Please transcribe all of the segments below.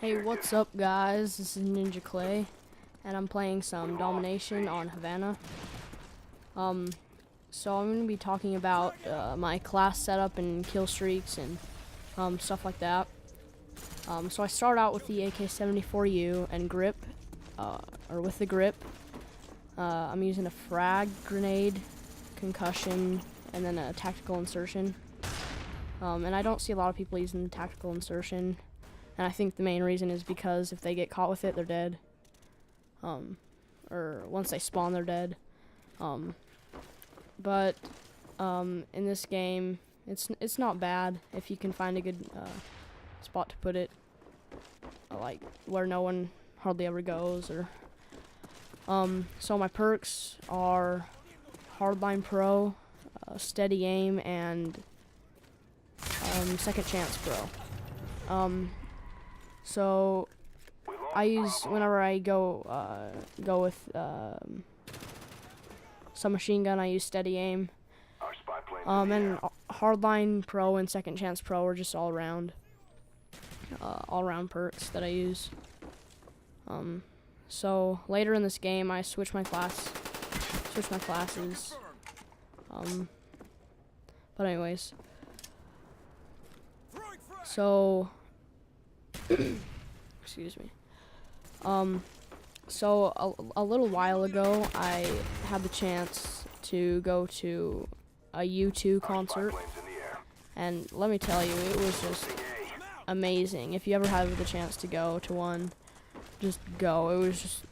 Hey, what's up, guys? This is Ninja Clay, and I'm playing some Domination on Havana. So I'm going to be talking about my class setup and Killstreaks and stuff like that. So I start out with the AK-74U and grip, or with the grip. I'm using a frag, grenade, concussion, and then a tactical insertion. And I don't see a lot of people using the tactical insertion. And I think the main reason is because if they get caught with it, they're dead. Or once they spawn, they're dead. But in this game, it's not bad if you can find a good spot to put it, like where no one hardly ever goes. Or so my perks are Hardline Pro, Steady Aim, and Second Chance Pro. So I use, whenever I go with submachine gun, I use Steady Aim. And Hardline Pro and Second Chance Pro are just all around perks that I use. So later in this game, I switch my classes. But anyways, so. Excuse me. So a little while ago, I had the chance to go to a U2 concert, and let me tell you, it was just amazing. If you ever have the chance to go to one, just go. It was just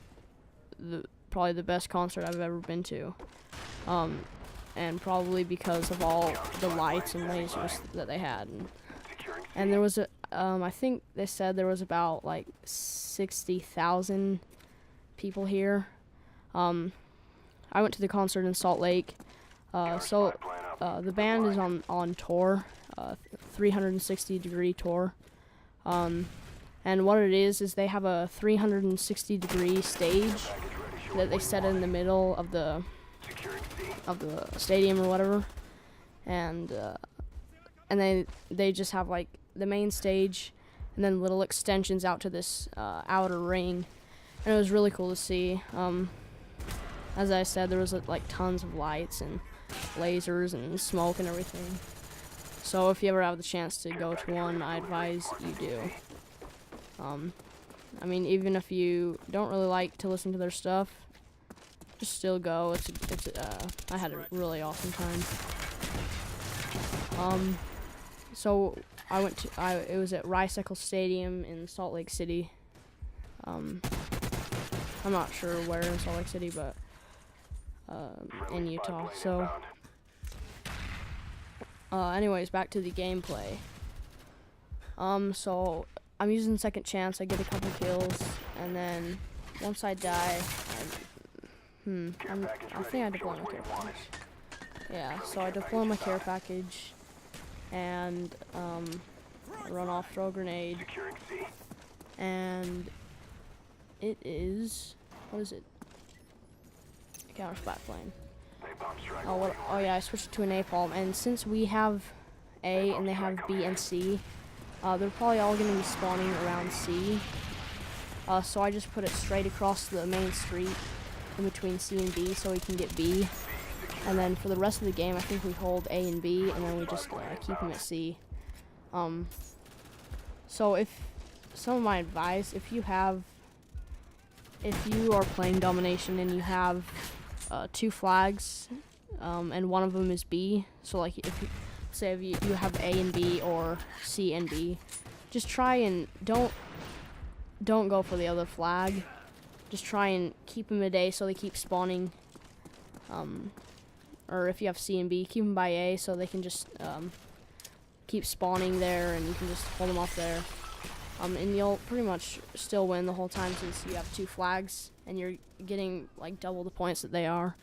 probably the best concert I've ever been to, and probably because of all the lights and lasers that they had, and there was a I think they said there was about like 60,000 people here. I went to the concert in Salt Lake. So the band is on tour, 360-degree tour. And what it is they have a 360-degree stage that they set in the middle of the stadium or whatever. And they just have like the main stage and then little extensions out to this outer ring, and it was really cool to see. As I said, there was like tons of lights and lasers and smoke and everything. So if you ever have the chance to go to one, I advise you do. I mean, even if you don't really like to listen to their stuff, just still go. I had a really awesome time. So it was at Rice-Eccles Stadium in Salt Lake City. I'm not sure where in Salt Lake City, but in Utah. So anyways, back to the gameplay. So I'm using Second Chance. I get a couple kills, and then once I die, I think I deploy my care package. Yeah, so I deploy my care package and run off, throw a grenade, and it is, what is it? A counter splat plane. Oh yeah, I switched it to a napalm, and since we have A and they have B and C, they're probably all going to be spawning around C. So I just put it straight across the main street in between C and B so we can get B. And then for the rest of the game, I think we hold A and B, and then we just keep them at C. So if some of my advice, if you are playing Domination and you have 2 flags, and one of them is B, so like if you have A and B or C and B, just try and don't go for the other flag. Just try and keep them at A so they keep spawning. Or if you have C and B, keep them by A so they can just keep spawning there, and you can just hold them off there. And you'll pretty much still win the whole time since you have 2 flags and you're getting like double the points that they are.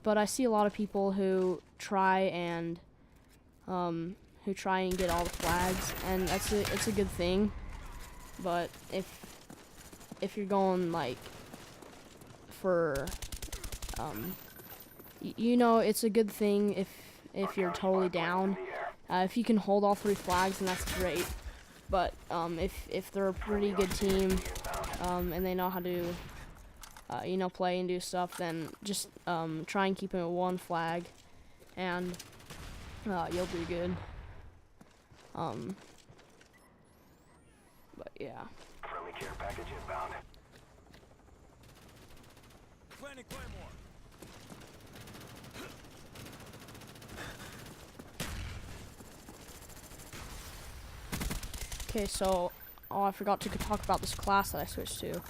But I see a lot of people who try and get all the flags, and it's a good thing. But if you're going like for it's a good thing if you're totally down. If you can hold all 3 flags, then that's great. But if they're a pretty good team, and they know how to play and do stuff, then just try and keep them at one flag, and you'll do good. But yeah. Friendly care package inbound. Planning Claymore. Okay, so I forgot to talk about this class that I switched to.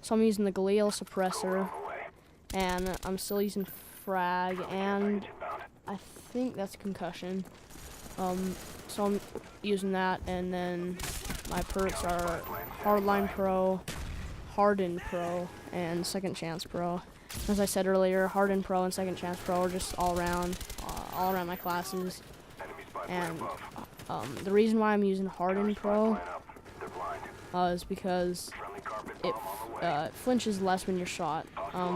So I'm using the Galil suppressor, and I'm still using frag, and I think that's concussion. So I'm using that, and then my perks are Hardline Pro, Hardened Pro, and Second Chance Pro. As I said earlier, Hardened Pro and Second Chance Pro are just all around my classes. And the reason why I'm using Hardened Pro is because it flinches less when you're shot.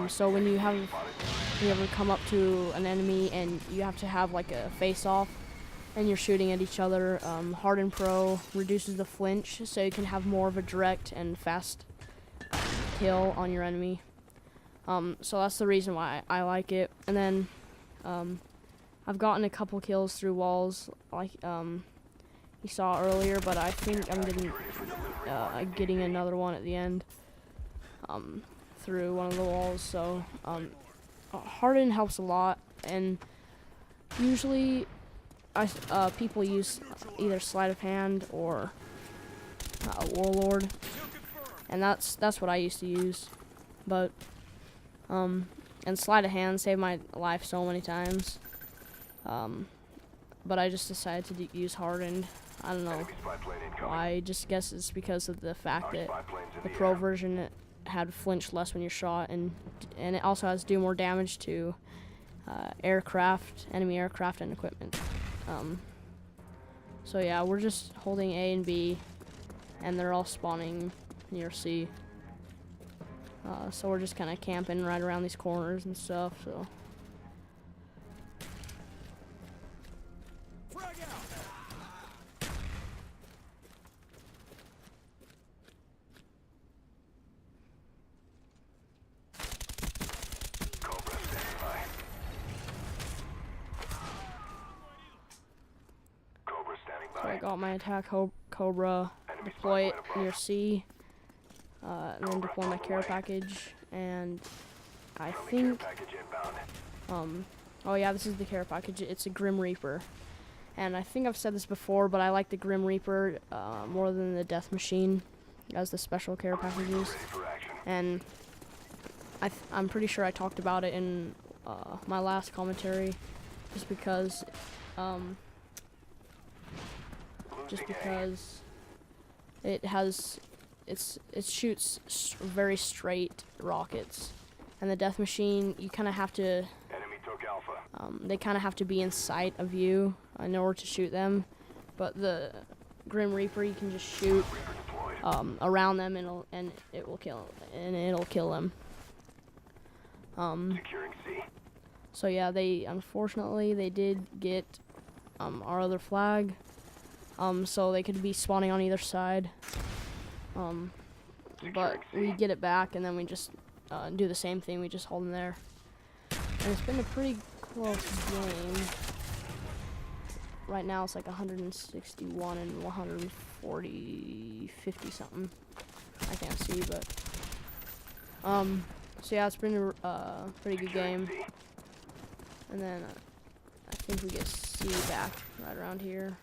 So when you ever come up to an enemy and you have to have like a face-off, and you're shooting at each other, Hardened Pro reduces the flinch, so you can have more of a direct and fast kill on your enemy. So that's the reason why I like it. And then I've gotten a couple kills through walls, like you saw earlier, but I think I'm getting another one at the end through one of the walls. So Harden helps a lot, and usually people use either sleight of hand or warlord, and that's what I used to use. But and sleight of hand saved my life so many times. But I just decided to use hardened. I don't know why. I just guess it's because of the fact that the pro version had flinch less when you're shot, and it also has to do more damage to enemy aircraft and equipment. So yeah, we're just holding A and B, and they're all spawning near C. So we're just kind of camping right around these corners and stuff. So. So I got my attack Cobra, deploy it near C, and then deploy my care package, and I think, oh yeah, this is the care package. It's a Grim Reaper, and I think I've said this before, but I like the Grim Reaper more than the Death Machine as the special care packages, and I'm pretty sure I talked about it in my last commentary, just because it shoots very straight rockets, and the Death Machine, you kind of have to they kind of have to be in sight of you in order to shoot them, but the Grim Reaper, you can just shoot around them, and it'll kill them. So yeah, unfortunately they did get our other flag, so they could be spawning on either side, but we get it back, and then we just do the same thing. We just hold them there, and it's been a pretty close game. Right now it's like 161 and 140, 50 something. I can't see, but so yeah, it's been a pretty good game. And then I think we get C back right around here.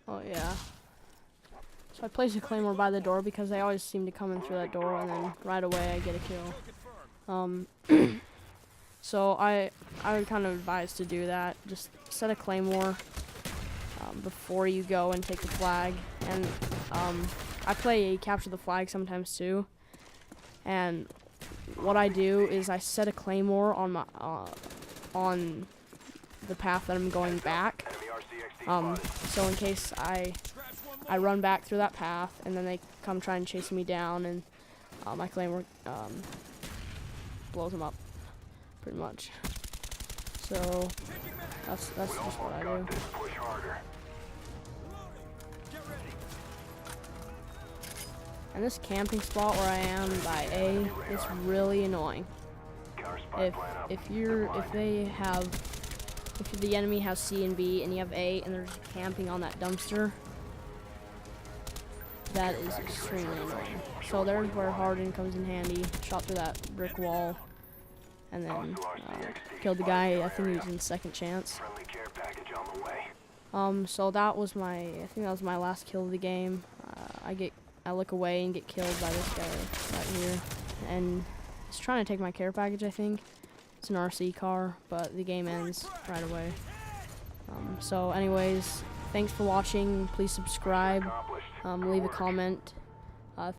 Oh yeah. So I place a claymore by the door because they always seem to come in through that door, and then right away I get a kill. So I would kind of advise to do that. Just set a claymore before you go and take the flag. And I play capture the flag sometimes too. And what I do is I set a claymore on my on the path that I'm going back. So in case I I run back through that path, and then they come try and chase me down, and my claymore blows them up, pretty much. So that's just what I do. Push harder. And this camping spot where I am by A is really annoying. If the enemy has C and B and you have A and they're just camping on that dumpster, that is extremely annoying. So there's where Harden comes in handy. Shot through that brick wall, and then killed the guy. I think he was in second chance. Friendly care package on the way. So that was I think that was my last kill of the game. I look away and get killed by this guy right here, and he's trying to take my care package. I think it's an RC car, but the game ends right away. So anyways, thanks for watching. Please subscribe, leave a comment,